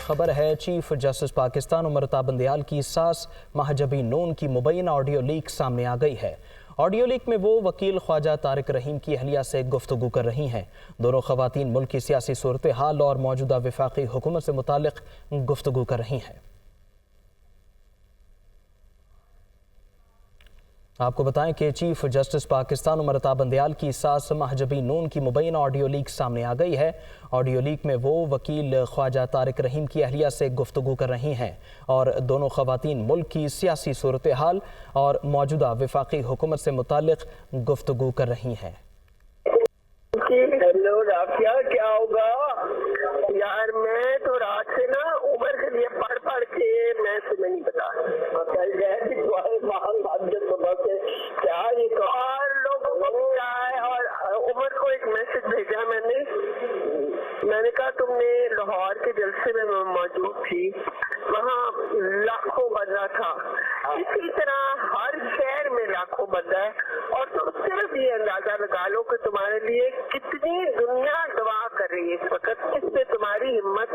خبر ہے، chief justice Pakistan Amrita Bandial کی ساس مہجبین نون کی مبینہ آڈیو لیک سامنے آ گئی ہے۔ آڈیو لیک میں وہ وکیل خواجہ طارق رحیم کی اہلیہ سے گفتگو کر رہی ہیں۔ دونوں خواتین ملک کی سیاسی صورتحال اور موجودہ وفاقی حکومت سے متعلق گفتگو کر رہی ہیں۔ آپ کو بتائیں کہ چیف جسٹس پاکستان امرتا بندیال کی ساس مہجبین نون کی مبینہ آڈیو لیک سامنے آ گئی ہے۔ آڈیو لیک میں وہ وکیل خواجہ طارق رحیم کی اہلیہ سے گفتگو کر رہی ہیں اور دونوں خواتین ملک کی سیاسی صورتحال اور موجودہ وفاقی حکومت سے متعلق گفتگو کر رہی ہیں۔ ہیلو رافیہ، کیا ہوگا یار؟ میں تو رات سے نا عمر کے لیے پڑھ کے میں تمہیں نہیں بتا کیا یہ اور لوگوں کو بھی کیا ہے۔ اور عمر کو ایک میسج بھیجا میں نے کہا تم نے لاہور کے جلسے میں موجود تھی، وہاں لاکھوں بندہ تھا، اسی طرح ہر شہر میں لاکھوں بندہ ہے، اور تم صرف یہ اندازہ لگا لو کہ تمہارے لیے کتنی دنیا دعا کر رہی ہے اس وقت۔ اس سے تمہاری ہمت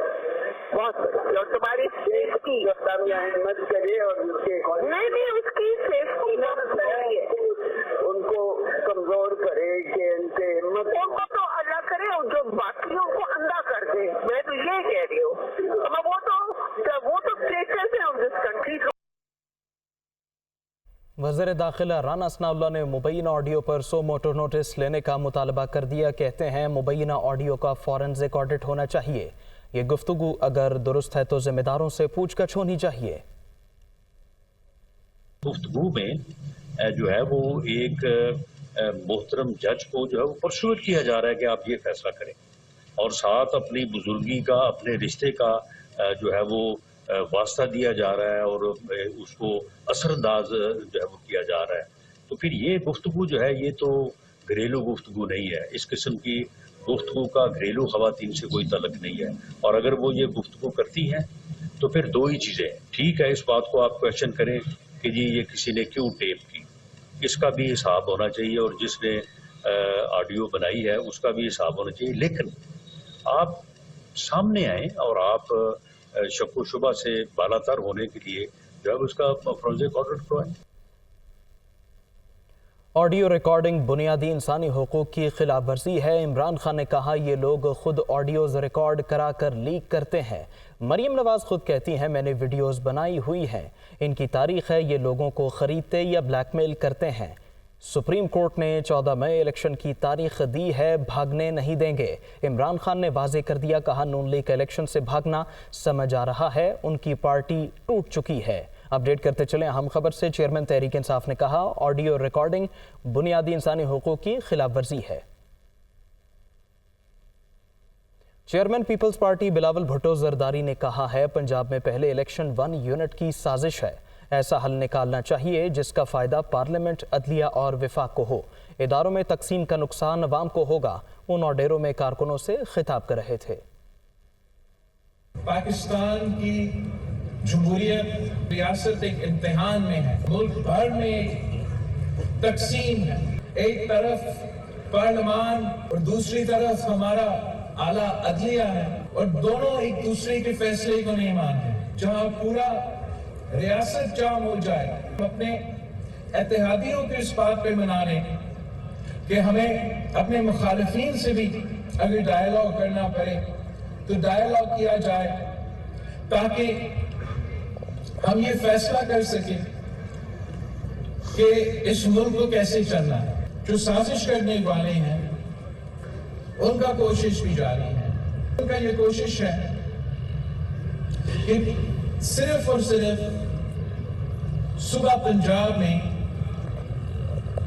بہت بڑی اور تمہاری سیفٹی ہمت کرے اور نہیں اس کی سیفٹی بہت ضروری ہے، ان کو کمزور کرے کہ ان کے ہمت ان کو تو اللہ کرے اور جو باقیوں کو اندھا کر دے۔ میں تو یہ کہہ رہی ہوں، وہ تو کیسز ہیں جس کنٹری۔ وزیر داخلہ رانا ثناء اللہ نے مبینہ آڈیو پر 100 موٹر نوٹس لینے کا مطالبہ کر دیا۔ کہتے ہیں مبینہ آڈیو کا فورنزک آڈٹ ہونا چاہیے، یہ گفتگو اگر درست ہے تو ذمہ داروں سے پوچھ گچھ ہونی چاہیے۔ گفتگو میں جو ہے وہ ایک محترم جج کو جو ہے وہ پرسوٹ کیا جا رہا ہے کہ آپ یہ فیصلہ کریں، اور ساتھ اپنی بزرگی کا، اپنے رشتے کا جو ہے وہ واسطہ دیا جا رہا ہے اور اس کو اثر انداز جو ہے وہ کیا جا رہا ہے۔ تو پھر یہ گفتگو جو ہے یہ تو گھریلو گفتگو نہیں ہے، اس قسم کی گفتگو کا گھریلو خواتین سے کوئی تعلق نہیں ہے، اور اگر وہ یہ گفتگو کرتی ہیں تو پھر دو ہی چیزیں ہیں۔ ٹھیک ہے، اس بات کو آپ کویشچن کریں کہ جی یہ کسی نے کیوں ٹیپ کی، اس کا بھی حساب ہونا چاہیے، اور جس نے آڈیو بنائی ہے اس کا بھی حساب ہونا چاہیے، لیکن آپ سامنے آئیں اور آپ شک و شبہ سے بالا تر ہونے کے لیے جو ہے اس کا فورنزک آڈٹ کروائیں۔ آڈیو ریکارڈنگ بنیادی انسانی حقوق کی خلاف ورزی ہے۔ عمران خان نے کہا یہ لوگ خود آڈیوز ریکارڈ کرا کر لیک کرتے ہیں۔ مریم نواز خود کہتی ہیں میں نے ویڈیوز بنائی ہوئی ہیں، ان کی تاریخ ہے، یہ لوگوں کو خریدتے یا بلیک میل کرتے ہیں۔ سپریم کورٹ نے 14 مئی الیکشن کی تاریخ دی ہے، بھاگنے نہیں دیں گے۔ عمران خان نے واضح کر دیا، کہا نون لیگ الیکشن سے بھاگنا سمجھ آ رہا ہے، ان کی پارٹی ٹوٹ چکی ہے۔ اپڈیٹ کرتے چلیں اہم خبر سے، چیئرمین تحریک انصاف نے کہا آڈیو ریکارڈنگ بنیادی انسانی حقوق کی خلاف ورزی ہے۔ چیئرمین پیپلز پارٹی بلاول بھٹو زرداری نے کہا ہے پنجاب میں پہلے الیکشن 1 یونٹ کی سازش ہے، ایسا حل نکالنا چاہیے جس کا فائدہ پارلیمنٹ، عدلیہ اور وفاق کو ہو۔ اداروں میں تقسیم کا نقصان عوام کو ہوگا، وہ نوڈیرو میں کارکنوں سے خطاب کر رہے تھے۔ پاکستان کی جمہوریت ریاست ایک امتحان میں ہے، ملک بھر میں تقسیم ہے، ایک طرف پارلیمان اور دوسری طرف ہمارا اعلیٰ عدلیہ ہے، اور دونوں ایک دوسرے کے فیصلے کو نہیں مانتے۔ جہاں پورا ریاست جام ہو جائے، ہم اپنے اتحادیوں کو اس بات پہ منا لیں کہ ہمیں اپنے مخالفین سے بھی اگر ڈائیلاگ کرنا پڑے تو ڈائیلاگ کیا جائے، تاکہ ہم یہ فیصلہ کر سکیں کہ اس ملک کو کیسے چلنا ہے۔ جو سازش کرنے والے ہیں ان کا کوشش بھی جاری ہے، ان کا یہ کوشش ہے کہ صرف اور صرف صبح پنجاب میں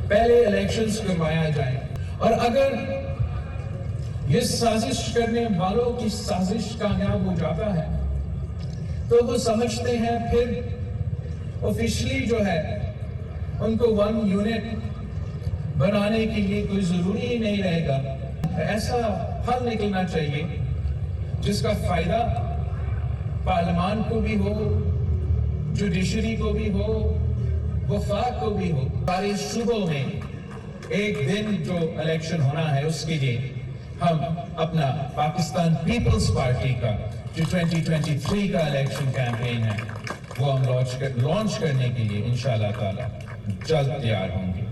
پہلے الیکشنز کروایا جائے، اور اگر یہ سازش کرنے والوں کی سازش کامیاب ہو جاتا ہے تو وہ سمجھتے ہیں پھر آفیشلی جو ہے ان کو 1 یونٹ بنانے کے لیے کوئی ضروری ہی نہیں رہے گا۔ ایسا حل نکلنا چاہیے جس کا فائدہ پارلیمان کو بھی ہو، جوڈیشری کو بھی ہو، وفاق کو بھی ہو۔ سارے صوبوں میں ایک دن جو الیکشن ہونا ہے اس کے لیے ہم اپنا پاکستان پیپلز پارٹی کا جو 2023 کا الیکشن کیمپین ہے وہ ہم لانچ کرنے کے لیے انشاءاللہ تعالی جلد تیار ہوں گے۔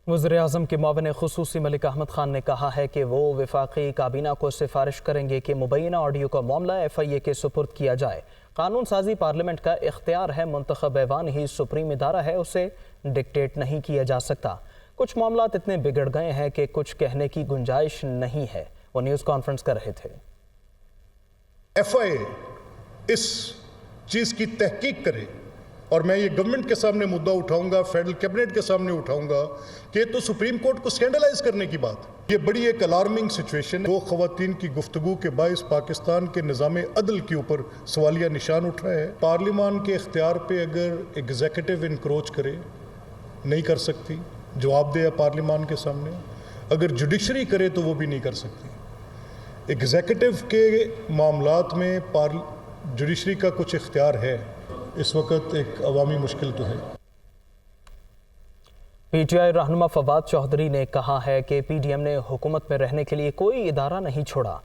وزیراعظم کے معاون خصوصی ملک احمد خان نے کہا ہے کہ وہ وفاقی کابینہ کو سفارش کریں گے کہ مبینہ آڈیو کا معاملہ FIA کے سپرد کیا جائے۔ قانون سازی پارلیمنٹ کا اختیار ہے، منتخب ایوان ہی سپریم ادارہ ہے، اسے ڈکٹیٹ نہیں کیا جا سکتا۔ کچھ معاملات اتنے بگڑ گئے ہیں کہ کچھ کہنے کی گنجائش نہیں ہے، وہ نیوز کانفرنس کر رہے تھے۔ FIA اس چیز کی تحقیق کرے، اور میں یہ گورنمنٹ کے سامنے مدعا اٹھاؤں گا، فیڈرل کیبنٹ کے سامنے اٹھاؤں گا کہ تو سپریم کورٹ کو سکینڈلائز کرنے کی بات، یہ بڑی ایک الارمنگ سچویشن ہے۔ دو خواتین کی گفتگو کے باعث پاکستان کے نظام عدل کے اوپر سوالیہ نشان اٹھ رہا ہے۔ پارلیمان کے اختیار پہ اگر ایگزیکٹو انکروچ کرے، نہیں کر سکتی، جواب دے پارلیمان کے سامنے۔ اگر جوڈیشری کرے تو وہ بھی نہیں کر سکتی۔ ایگزیکٹو کے معاملات میں جوڈیشری کا کچھ اختیار ہے، اس وقت ایک عوامی مشکل تو ہے۔ PTI رہنما فواد چوہدری نے کہا ہے کہ PDM نے حکومت میں رہنے کے لیے کوئی ادارہ نہیں چھوڑا۔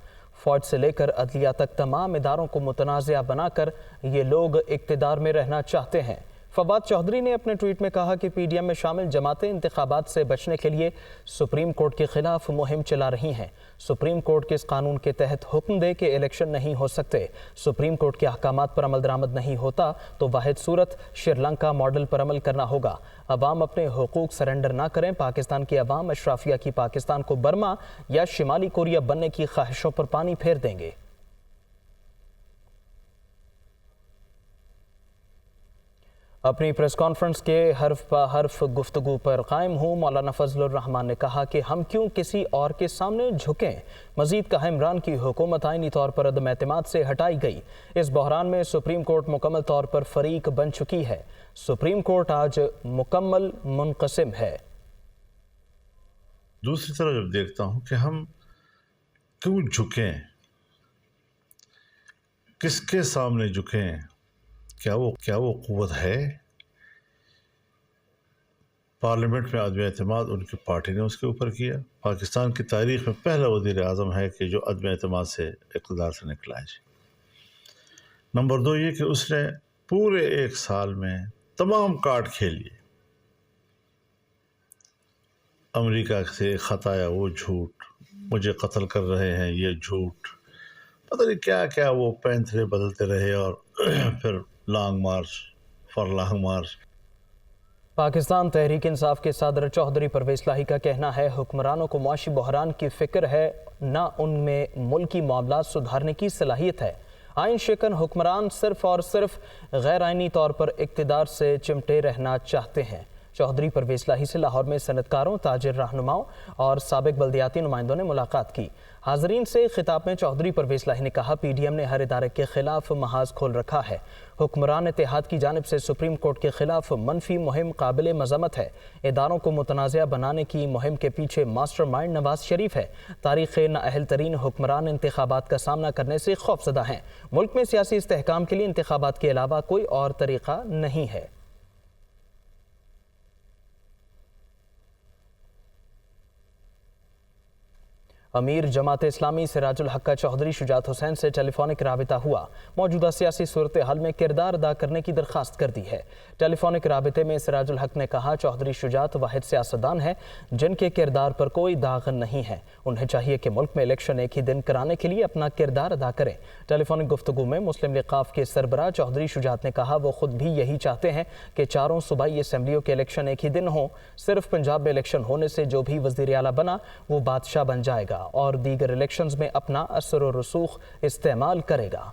فوج سے لے کر عدلیہ تک تمام اداروں کو متنازع بنا کر یہ لوگ اقتدار میں رہنا چاہتے ہیں۔ فواد چوہدری نے اپنے ٹویٹ میں کہا کہ PDM میں شامل جماعتیں انتخابات سے بچنے کے لیے سپریم کورٹ کے خلاف مہم چلا رہی ہیں۔ سپریم کورٹ کے اس قانون کے تحت حکم دے کہ الیکشن نہیں ہو سکتے، سپریم کورٹ کے احکامات پر عمل درآمد نہیں ہوتا تو واحد صورت شری لنکا ماڈل پر عمل کرنا ہوگا۔ عوام اپنے حقوق سرنڈر نہ کریں۔ پاکستان کی عوام اشرافیہ کی پاکستان کو برما یا شمالی کوریا بننے کی خواہشوں پر پانی پھیر دیں گے۔ اپنی پریس کانفرنس کے حرف بہ حرف گفتگو پر قائم ہوں، مولانا فضل الرحمان نے کہا کہ ہم کیوں کسی اور کے سامنے جھکیں۔ مزید کہا عمران کی حکومت آئینی طور پر عدم اعتماد سے ہٹائی گئی۔ اس بحران میں سپریم کورٹ مکمل طور پر فریق بن چکی ہے۔ سپریم کورٹ آج مکمل منقسم ہے۔ دوسری طرف جب دیکھتا ہوں کہ ہم کیوں جھکیں، کس کے سامنے جھکیں، کیا وہ قوت ہے؟ پارلیمنٹ میں عدم اعتماد ان کی پارٹی نے اس کے اوپر کیا۔ پاکستان کی تاریخ میں پہلا وزیر اعظم ہے کہ جو عدم اعتماد سے اقتدار سے نکلا ہے۔ نمبر 2 یہ کہ اس نے پورے 1 سال میں تمام کارڈ کھیل لیے۔ امریکہ سے خط آیا، وہ جھوٹ، مجھے قتل کر رہے ہیں، یہ جھوٹ، پتہ نہیں کیا کیا وہ پینترے بدلتے رہے، اور پھر long march for long march. Pakistan Tehreek Insaf کے صدر چوہدری پرویز لاہی کا کہنا ہے حکمرانوں کو معاشی بحران کی فکر ہے، نہ ان میں ملکی معاملات سدھارنے کی صلاحیت ہے۔ آئین شکن حکمران صرف اور صرف غیر آئینی طور پر اقتدار سے چمٹے رہنا چاہتے ہیں۔ چوہدری پرویز لاہی سے لاہور میں صنعتکاروں، تاجر رہنماؤں اور سابق بلدیاتی نمائندوں نے ملاقات کی۔ حاضرین سے خطاب میں چوہدری پرویز لاہی نے کہا PDM نے ہر ادارے کے خلاف محاذ کھول رکھا ہے۔ حکمران اتحاد کی جانب سے سپریم کورٹ کے خلاف منفی مہم قابل مذمت ہے۔ اداروں کو متنازع بنانے کی مہم کے پیچھے ماسٹر مائنڈ نواز شریف ہے۔ تاریخ نااہل ترین حکمران انتخابات کا سامنا کرنے سے خوفزدہ ہیں۔ ملک میں سیاسی استحکام کے لیے انتخابات کے علاوہ کوئی اور طریقہ نہیں ہے۔ امیر جماعت اسلامی سراج الحق کا چوہدری شجاعت حسین سے ٹیلی فونک رابطہ ہوا۔ موجودہ سیاسی صورتحال میں کردار ادا کرنے کی درخواست کر دی ہے۔ ٹیلی فونک رابطے میں سراج الحق نے کہا چوہدری شجاعت واحد سیاستدان ہے جن کے کردار پر کوئی داغ نہیں ہے، انہیں چاہیے کہ ملک میں الیکشن ایک ہی دن کرانے کے لیے اپنا کردار ادا کریں۔ ٹیلی فونک گفتگو میں مسلم لیگ ق کے سربراہ چوہدری شجاعت نے کہا وہ خود بھی یہی چاہتے ہیں کہ چاروں صوبائی اسمبلیوں کے الیکشن ایک ہی دن ہوں۔ صرف پنجاب میں الیکشن ہونے سے جو بھی وزیر اعلیٰ بنا وہ بادشاہ بن جائے گا اور دیگر الیکشنز میں اپنا اثر و رسوخ استعمال کرے گا۔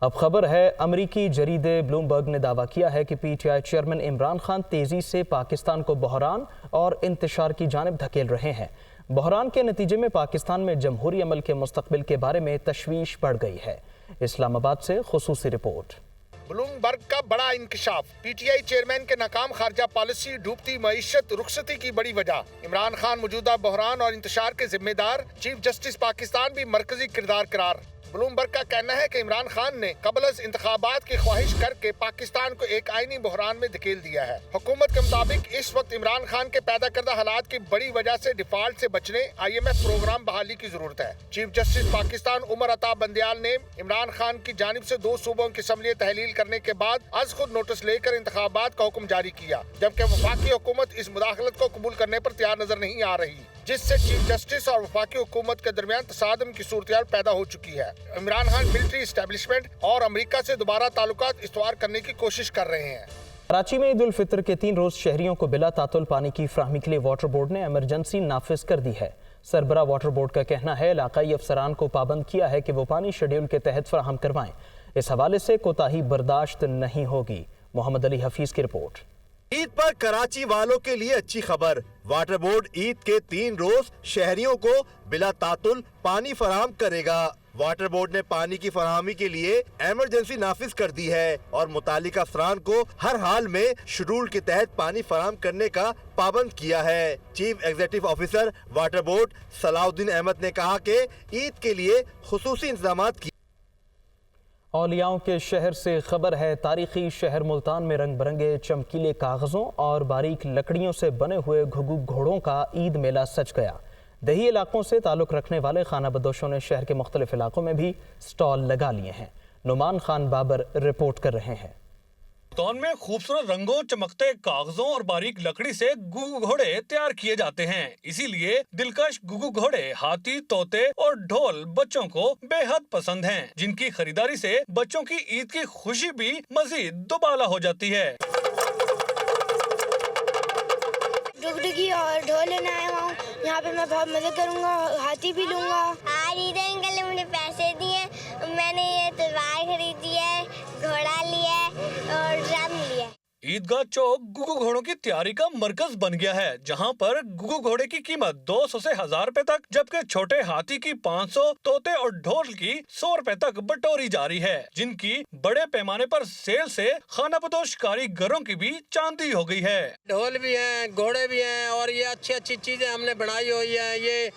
اب خبر ہے امریکی جریدے بلومبرگ نے دعویٰ کیا ہے کہ PTI چیئرمین عمران خان تیزی سے پاکستان کو بحران اور انتشار کی جانب دھکیل رہے ہیں۔ بحران کے نتیجے میں پاکستان میں جمہوری عمل کے مستقبل کے بارے میں تشویش بڑھ گئی ہے۔ اسلام آباد سے خصوصی رپورٹ۔ بلومبرگ کا بڑا انکشاف، PTI چیئرمین کے ناکام خارجہ پالیسی، ڈوبتی معیشت، رخصتی کی بڑی وجہ۔ عمران خان موجودہ بحران اور انتشار کے ذمہ دار، چیف جسٹس پاکستان بھی مرکزی کردار قرار۔ ब्लूमबर्ग का कहना है कि इमरान खान ने कबल इंतखाबात की ख्वाहिश करके पाकिस्तान को एक आईनी बहरान में धकेल दिया है। हुकूमत के मुताबिक इस वक्त इमरान खान के पैदा करदा हालात की बड़ी वजह से डिफॉल्ट से बचने IMF प्रोग्राम बहाली की जरूरत है। चीफ जस्टिस पाकिस्तान उमर अता बंदियाल ने इमरान खान की जानिब से 2 सूबों की असम्बली तहलील करने के बाद आज खुद नोटिस लेकर इंतखाबात का हुक्म जारी किया, जबकि वफाकी हुकूमत इस मुदाखलत को कबूल करने पर तैयार नजर नहीं आ रही, जिससे चीफ जस्टिस और वफाकी हुकूमत के दरमियान तसादम की सूरत पैदा हो चुकी है। इमरान खान मिलिट्री एस्टेब्लिशमेंट और अमेरिका से दोबारा ताल्लुकात इस्तवार करने की कोशिश कर रहे हैं। कराची में ईद उल फितर के 3 रोज शहरियों को बिला तातुल पानी की फराहमी के लिए वाटर बोर्ड ने इमरजेंसी नाफिज कर दी है। सरबरा वाटर बोर्ड का कहना है इलाकाई अफसरान को पाबंद किया है कि वो पानी शेड्यूल के तहत फराहम करवाएं। इस हवाले से कोताही बर्दाश्त नहीं होगी। मोहम्मद अली हफीज की रिपोर्ट। ईद पर कराची वालों के लिए अच्छी खबर, वाटर बोर्ड ईद के 3 रोज शहरियों को बिला तातुल पानी फराहम करेगा। वाटर बोर्ड ने पानी की फराहमी के लिए इमरजेंसी नाफिज कर दी है और मुतालिका अफसरान को हर हाल में शेड्यूल के तहत पानी फराहम करने का पाबंद किया है। Chief executive officer water board Salahuddin Ahmed ने कहा कि ईद के लिए खुसूसी इंतजाम किए। औलियाओं के शहर से खबर है, तारीखी शहर मुल्तान में रंग बिरंगे चमकीले कागजों और बारीक लकड़ियों से बने हुए घुघु घोड़ों का ईद मेला सज गया। दही इलाकों से ताल्लुक़ रखने वाले खाना बदोशों ने शहर के मुख्तलिफ इलाकों में भी स्टॉल लगा लिए हैं। नुमान खान बाबर रिपोर्ट कर रहे हैं। मुल्तान में खूबसूरत रंगों, चमकते कागजों और बारीक लकड़ी से घुघु घोड़े तैयार किए जाते हैं। इसीलिए दिलकश घुघु घोड़े, हाथी, तोते और ढोल बच्चों को बेहद पसंद हैं, जिनकी खरीदारी से बच्चों की ईद की खुशी भी मजीद दोबाला हो जाती है। डुगडुगी और ढोल लेने आया हूँ, यहाँ पे मैं बहुत मजे करूँगा, हाथी भी लूँगा। आज ईद अंकल ने मुझे पैसे दिए, मैंने ये तलवार खरीदी है, घोड़ा लिया है और ड्रम लिया है। ईदगाह चौक घुघु घोड़ों की तैयारी का मरकज बन गया है, जहां पर घुघु घोड़े की कीमत 200 से 1000 रुपए तक, जबकि छोटे हाथी की 500, तोते और ढोल की 100 रुपए तक बटोरी जा रही है, जिनकी बड़े पैमाने पर सेल से खाना बदोश कारीगरों की भी चांदी हो गई है। ढोल भी हैं, घोड़े भी हैं और ये अच्छी अच्छी चीजें हमने बनाई हुई है। ये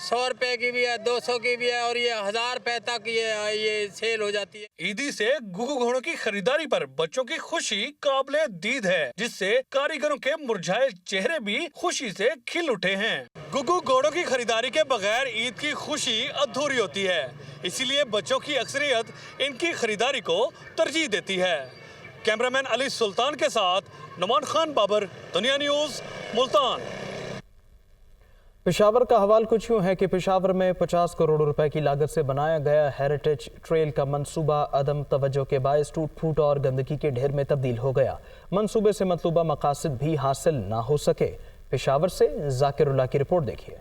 100 रुपए की भी है, 200 की भी है और ये 1000 रुपए तक ये सेल हो जाती है। ईदी से घुघु घोड़ों की खरीदारी पर बच्चों की खुशी काबिले दीद है, जिससे कारीगरों के मुरझाए चेहरे भी खुशी से खिल उठे हैं। घुघु घोड़ों की खरीदारी के बगैर ईद की खुशी अधूरी होती है, इसीलिए बच्चों की अक्सरियत इनकी खरीदारी को तरजीह देती है। कैमरामैन अली सुल्तान के साथ नुमान खान बाबर, दुनिया न्यूज, मुल्तान। पेशावर का हवाल कुछ यूँ है कि पेशावर में 50 करोड़ रुपए की लागत से बनाया गया हेरिटेज ट्रेल का मंसूबा अदम तवज्जो के बायस टूट फूट और गंदगी के ढेर में तब्दील हो गया। मंसूबे से मतलूबा मकासद भी हासिल ना हो सके। पेशावर से जाकिरुल्लाह की रिपोर्ट देखिए।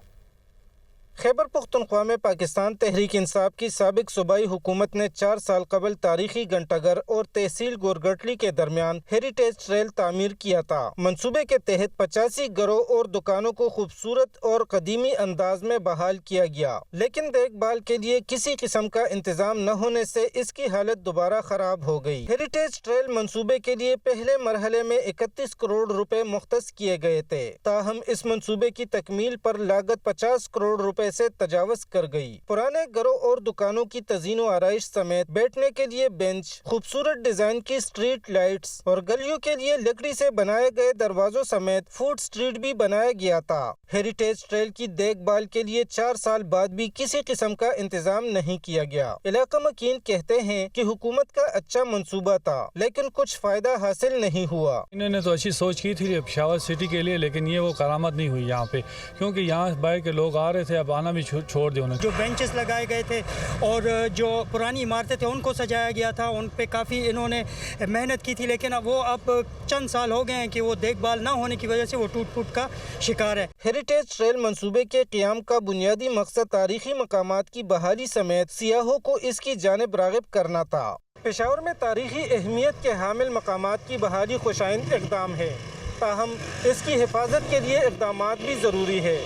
खैबर पख्तूनख्वा में पाकिस्तान तहरीक इंसाफ की साबिक सूबाई हुकूमत ने 4 साल कबल तारीखी घंटाघर और तहसील गोरगटली के दरमियान हेरिटेज ट्रेल तामीर किया था। मंसूबे के तहत 85 घरों और दुकानों को खूबसूरत और कदीमी अंदाज में बहाल किया गया, लेकिन देखभाल के लिए किसी किस्म का इंतजाम न होने से इसकी हालत दोबारा खराब हो गई। हेरिटेज ट्रेल मंसूबे के लिए पहले मरहले में 31 करोड़ रुपए मुख्तस किए गए थे, ताहम इस मंसूबे की तकमील पर लागत 50 करोड़ रुपए से तजावज कर गई। पुराने घरों और दुकानों की तज़ीन व आराइश समेत बैठने के लिए बेंच, खूबसूरत डिजाइन की स्ट्रीट लाइट्स और गलियों के लिए लकड़ी से बनाए गए दरवाजों समेत फूड स्ट्रीट भी बनाया गया था। हेरिटेज ट्रेल की देखभाल के लिए 4 साल बाद भी किसी किस्म का इंतजाम नहीं किया गया। इलाका मकीन कहते हैं कि हुकूमत का अच्छा मंसूबा था, लेकिन कुछ फायदा हासिल नहीं हुआ। इन्होंने तो अच्छी सोच की थी पेशावर सिटी के लिए, लेकिन ये वो करामत नहीं हुई यहाँ पे, क्योंकि यहाँ बाहर के लोग आ रहे थे, अब आना भी छोड़ दिया उन्होंने। जो बेंचेस लगाए गए थे और जो पुरानी इमारतें थे उनको सजाया गया था, उन पे काफ़ी इन्होंने मेहनत की थी, लेकिन अब वो अब चंद साल हो गए हैं कि वो देखभाल ना होने की वजह से वो टूट फूट का शिकार है। हेरिटेज ट्रेल मंसूबे के क़याम का बुनियादी मकसद तारीखी मकामात की बहाली समेत सियाहों को इसकी जानिब राग़िब करना था। पेशावर में तारीखी अहमियत के हामिल मकामात की बहाली खुशाइंद इक़दाम है, ताहम इसकी हिफाजत के लिए इक़दाम भी ज़रूरी है।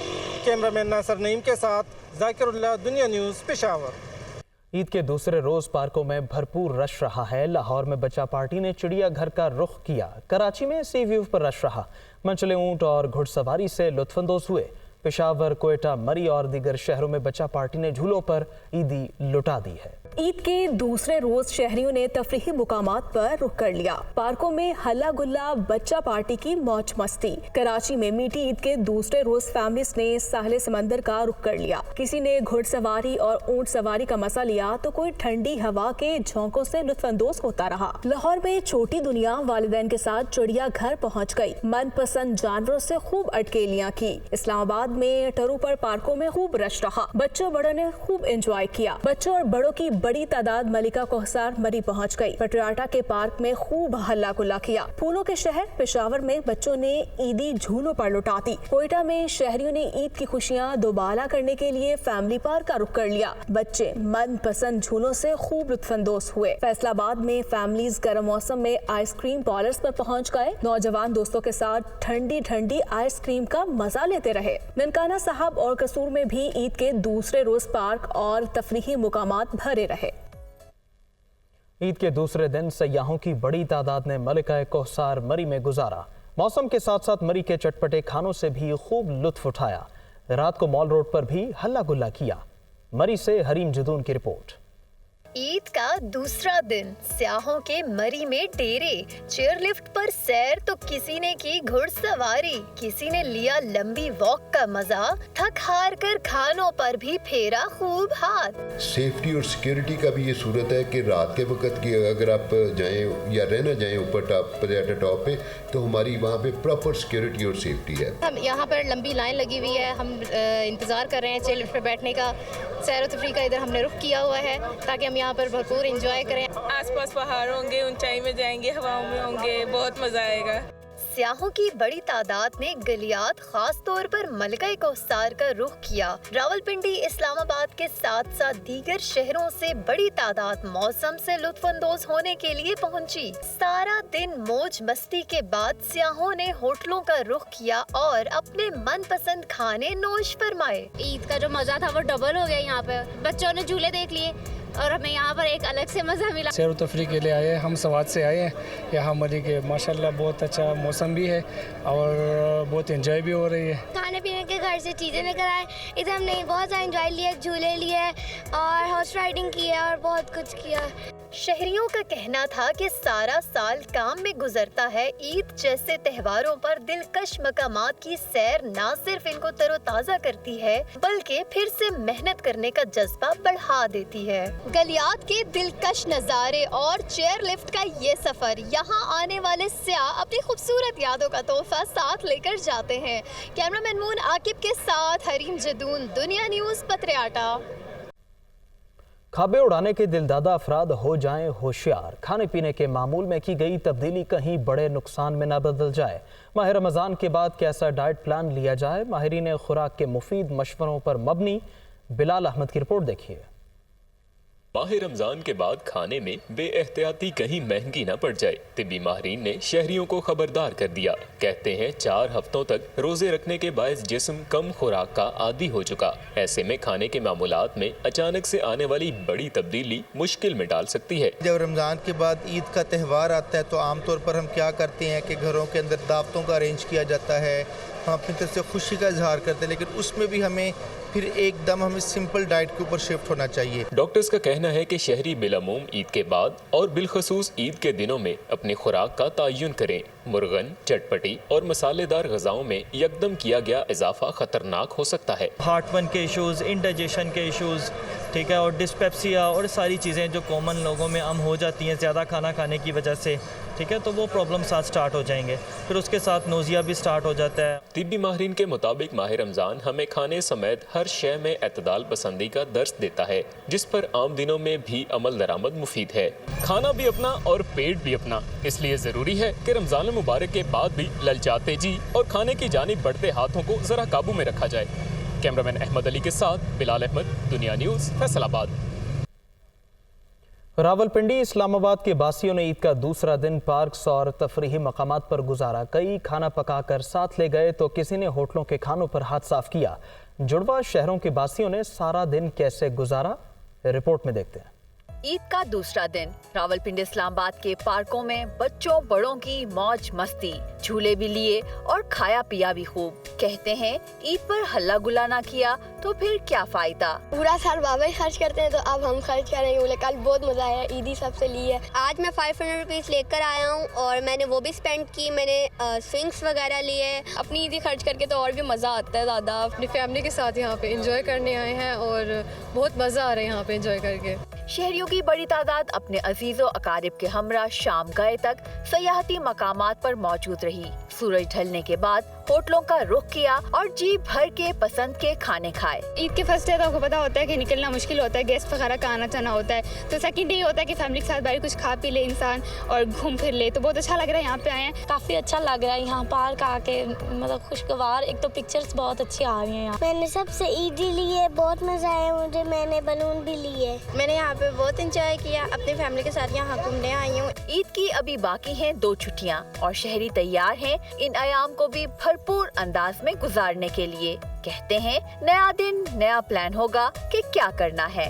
कैमरामैन नासर नईम के साथ जाकिरुल्लाह, दुनिया न्यूज़, पेशावर। ईद के दूसरे रोज पार्कों में भरपूर रश रहा है। लाहौर में बच्चा पार्टी ने चिड़ियाघर का रुख किया। कराची में सी व्यू पर रश रहा। मंचले ऊंट और घुड़सवारी से लुत्फानंदोज हुए। पेशावर, कोयटा, मरी और दीगर शहरों में बच्चा पार्टी ने झूलों पर ईदी लुटा दी है। ईद के दूसरे रोज शहरियों ने तफरीही मुकामात पर रुख कर लिया। पार्कों में हल्ला गुल्ला, बच्चा पार्टी की मौज मस्ती। कराची में मीठी ईद के दूसरे रोज फैमिलीज ने साहिल समंदर का रुख कर लिया। किसी ने घुड़सवारी और ऊंट सवारी का मजा लिया तो कोई ठंडी हवा के झोंकों से लुत्फानंदोज होता रहा। लाहौर में छोटी दुनिया वालिदैन के साथ चिड़िया घर पहुँच गयी। मनपसंद जानवरों से खूब अटकेलियाँ की। इस्लामाबाद में टरू पर पार्कों में खूब रश रहा। बच्चों बड़ों ने खूब एंजॉय किया। बच्चों और बड़ों की बड़ी तादाद मलिका कोहसार मरी पहुंच गई। पटियाला के पार्क में खूब हल्ला गुल्ला किया। फूलों के शहर पेशावर में बच्चों ने ईदी झूलों पर लुटाती। कोयटा में शहरियों ने ईद की खुशियां दोबारा करने के लिए फैमिली पार्क का रुख कर लिया। बच्चे मन पसंद झूलों से खूब लुत्फानंदोज हुए। फैसलाबाद में फैमिलीज गर्म मौसम में आइसक्रीम पार्लर्स पर पहुंच गए। नौजवान दोस्तों के साथ ठंडी ठंडी आइसक्रीम का मजा लेते रहे। ननकाना साहब और कसूर में भी ईद के दूसरे रोज पार्क और तफरीही मुकामात भरे रहे। ईद के दूसरे दिन सयाहों की बड़ी तादाद ने मलिका कोहसार मरी में गुजारा। मौसम के साथ साथ मरी के चटपटे खानों से भी खूब लुत्फ उठाया। रात को मॉल रोड पर भी हल्ला गुल्ला किया। मरी से हरीम जदून की रिपोर्ट। ईद का दूसरा दिन, स्याहों के मरी में डेरे, चेयरलिफ्ट पर सैर तो किसी ने की घुड़सवारी, किसी ने लिया लंबी वॉक का मजा, थक हार कर खानों पर भी फेरा खूब हाथ। सेफ्टी और सिक्योरिटी का भी ये सूरत है कि रात के वक्त की अगर आप जाएं या रहना जाएं ऊपर टॉप पे तो हमारी वहाँ पे प्रॉपर सिक्योरिटी और सेफ्टी है। हम यहाँ पर लंबी लाइन लगी हुई है। हम इंतजार कर रहे हैं चेयरलिफ्ट पे बैठने का। सैर व तफरीह का इधर हमने रुख किया हुआ है ताकि हम यहाँ पर भरपूर एंजॉय करें। आसपास पहाड़ होंगे, ऊंचाई में जाएंगे, हवाओं में होंगे, बहुत मजा आएगा। स्याहों की बड़ी तादाद ने गलियात खास तौर पर मलिका कोहसार का रुख किया। रावलपिंडी, इस्लामाबाद के साथ साथ दीगर शहरों से बड़ी तादाद मौसम से लुत्फानंदोज होने के लिए पहुंची। सारा दिन मौज मस्ती के बाद स्याहों ने होटलों का रुख किया और अपने मनपसंद खाने नोश फरमाए। ईद का जो मजा था वो डबल हो गया। यहाँ पे बच्चों ने झूले देख लिए और हमें यहाँ पर एक अलग से मजा मिला। सैर तफरीह के लिए आए, हम सवात से आए हैं। यहाँ मरी के माशाल्लाह बहुत अच्छा मौसम भी है और बहुत एंजॉय भी हो रही है। खाने पीने के घर से चीज़ें लेकर आए। इधर हमने बहुत सारा एंजॉय लिया, झूले लिए और हॉर्स राइडिंग की है और बहुत कुछ किया। शहरियों का कहना था कि सारा साल काम में गुजरता है। ईद जैसे त्योहारों पर दिलकश मकामात की सैर न सिर्फ इनको तरोताजा करती है बल्कि फिर से मेहनत करने का जज्बा बढ़ा देती है। गलियात के दिलकश नज़ारे और चेयर लिफ्ट का ये सफर, यहाँ आने वाले सयाह अपनी खूबसूरत यादों का तोहफा साथ लेकर जाते हैं। कैमरामैन मून आकिब के साथ हरीम जदून, दुनिया न्यूज़, पटियाला। खाबे उड़ाने के दिलदादा अफराद हो जाएं होशियार। खाने पीने के मामूल में की गई तब्दीली कहीं बड़े नुकसान में न बदल जाए। माह रमज़ान के बाद कैसा डाइट प्लान लिया जाए, माहिरीन खुराक के मुफीद मशवरों पर मबनी। बिलाल अहमद की रिपोर्ट देखिए। माह रमजान के बाद खाने में बेएहतियाती कहीं महंगी न पड़ जाए, तिब्बी माहिरीन ने शहरियों को खबरदार कर दिया। कहते हैं 4 हफ्तों तक रोजे रखने के बायस जिस्म कम खुराक का आदी हो चुका। ऐसे में खाने के मामूलात में अचानक से आने वाली बड़ी तब्दीली मुश्किल में डाल सकती है। जब रमज़ान के बाद ईद का त्यौहार आता है तो आमतौर पर हम क्या करते हैं कि घरों के अंदर दावतों का अरेंज किया जाता है। हम अपनी तरफ से खुशी का इजहार करते हैं, लेकिन उसमें भी हमें फिर एकदम हमें सिंपल डाइट के ऊपर शिफ्ट होना चाहिए। डॉक्टर्स का कहना है कि शहरी बिलअमूम ईद के बाद और बिलखसूस ईद के दिनों में अपनी खुराक का तयन करें। मुर्गन, चटपटी और मसालेदार ग़िज़ाओं में यकदम किया गया इजाफा खतरनाक हो सकता है। हार्टबर्न के इशूज़, इंडाइजेशन के इशूज़, ठीक है, और डिस्पेप्सिया और सारी चीज़ें जो कॉमन लोगों में आम हो जाती हैं ज़्यादा खाना खाने की वजह से, ठीक है, तो वो प्रॉब्लम साथ स्टार्ट हो जाएंगे। फिर उसके साथ नोज़िया भी स्टार्ट हो जाता है। तिब्बी माहिरीन के मुताबिक माह रमज़ान हमें खाने समेत हर शय में एतदाल पसंदी का दर्स देता है, जिस पर आम दिनों में भी अमल दरामद मुफीद है। खाना भी अपना और पेट भी अपना, इसलिए ज़रूरी है कि रमज़ान मुबारक के बाद भी ललचाते जी और खाने की जानिब बढ़ते हाथों को ज़रा काबू में रखा जाए। कैमरामैन अहमद अली के साथ बिलाल अहमद, दुनिया न्यूज़, फैसलाबाद। रावलपिंडी, इस्लामाबाद के बासियों ने ईद का दूसरा दिन पार्क्स और तफरीही मकामात पर गुजारा। कई खाना पकाकर साथ ले गए तो किसी ने होटलों के खानों पर हाथ साफ किया। जुड़वा शहरों के बासियों ने सारा दिन कैसे गुजारा, रिपोर्ट में देखते हैं। ईद का दूसरा दिन रावलपिंडी इस्लामाबाद के पार्कों में बच्चों बड़ों की मौज मस्ती, झूले भी लिए और खाया पिया भी खूब। कहते हैं ईद पर हल्ला गुल्ला ना किया तो फिर क्या फायदा। पूरा साल बाबा ही खर्च करते हैं तो अब हम खर्च करेंगे। बोले कल बहुत मजा आया, ईदी सबसे ली है। आज मैं 500 रुपीज लेकर आया हूँ और मैंने वो भी स्पेंड की। मैंने स्विंग्स वगैरह लिए। अपनी ईदी खर्च करके तो और भी मज़ा आता है ज़्यादा। अपनी फैमिली के साथ यहाँ पे एंजॉय करने आए हैं और बहुत मज़ा आ रहा है यहाँ पे एंजॉय करके। शहरियों की बड़ी तादाद अपने अजीजों अकारिब के हमरा शाम गए तक सयाहती मकामात पर मौजूद रही। सूरज ढलने के बाद होटलों का रुख किया और जी भर के पसंद के खाने खाए। ईद के फर्स्ट डे तो आपको पता होता है कि निकलना मुश्किल होता है, गेस्ट वगैरह का आना जाना होता है। तो सेकंड डे होता है कि फैमिली के साथ बाहर कुछ खा पी ले इंसान और घूम फिर ले, तो बहुत अच्छा लग रहा है। यहाँ पे आए हैं, काफी अच्छा लग रहा है यहाँ पार्क आके, मतलब खुशगवार। एक तो पिक्चर्स बहुत अच्छी आ रही हैं यहाँ। मैंने सबसे ईदी ली है, बहुत मजा आया मुझे। मैंने बलून भी लिए। मैंने यहाँ पे बहुत एंजॉय किया, अपनी फैमिली के साथ यहाँ घूमने आई हूँ। ईद की अभी बाकी हैं 2 छुट्टियाँ और शहरी तैयार हैं इन अयाम को भी भरपूर अंदाज में गुजारने के लिए। कहते हैं नया दिन नया प्लान होगा कि क्या करना है।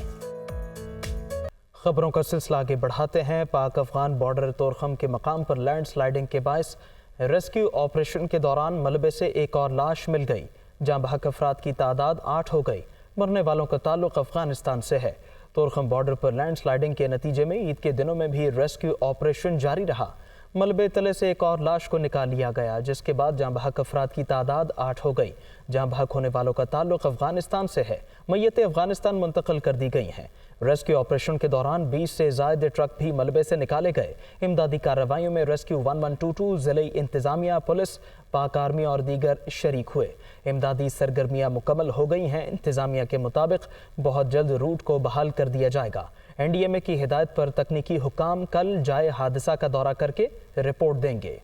खबरों का सिलसिला आगे बढ़ाते हैं। पाक अफगान बॉर्डर तोरखम के मकाम पर लैंड स्लाइडिंग के बायस रेस्क्यू ऑपरेशन के दौरान मलबे से एक और लाश मिल गई। जहां बहक अफराद की तादाद 8 हो गई। मरने वालों का ताल्लुक अफगानिस्तान से है। तोरखम बॉर्डर पर लैंड स्लाइडिंग के नतीजे में ईद के दिनों में भी रेस्क्यू ऑपरेशन जारी रहा। मलबे तले से एक और लाश को निकाल लिया गया, जिसके बाद जहां बहक अफराद की तादाद 8 हो गई। जहां बहक होने वालों का ताल्लुक अफगानिस्तान से है। मय्यतें अफगानिस्तान मुंतकिल कर दी गई हैं। रेस्क्यू ऑपरेशन के दौरान 20 से ज़ायद ट्रक भी मलबे से निकाले गए। इमदादी कार्रवाइयों में रेस्क्यू 1122, ज़िले इंतज़ामिया, पुलिस, पाक आर्मी और दीगर शरीक हुए। इमदादी सरगर्मियाँ मुकम्मल हो गई हैं। इंतज़ामिया के मुताबिक बहुत जल्द रूट को बहाल कर दिया जाएगा। NDMA की हिदायत पर तकनीकी हुकाम कल जाए हादसा का दौरा करके रिपोर्ट देंगे।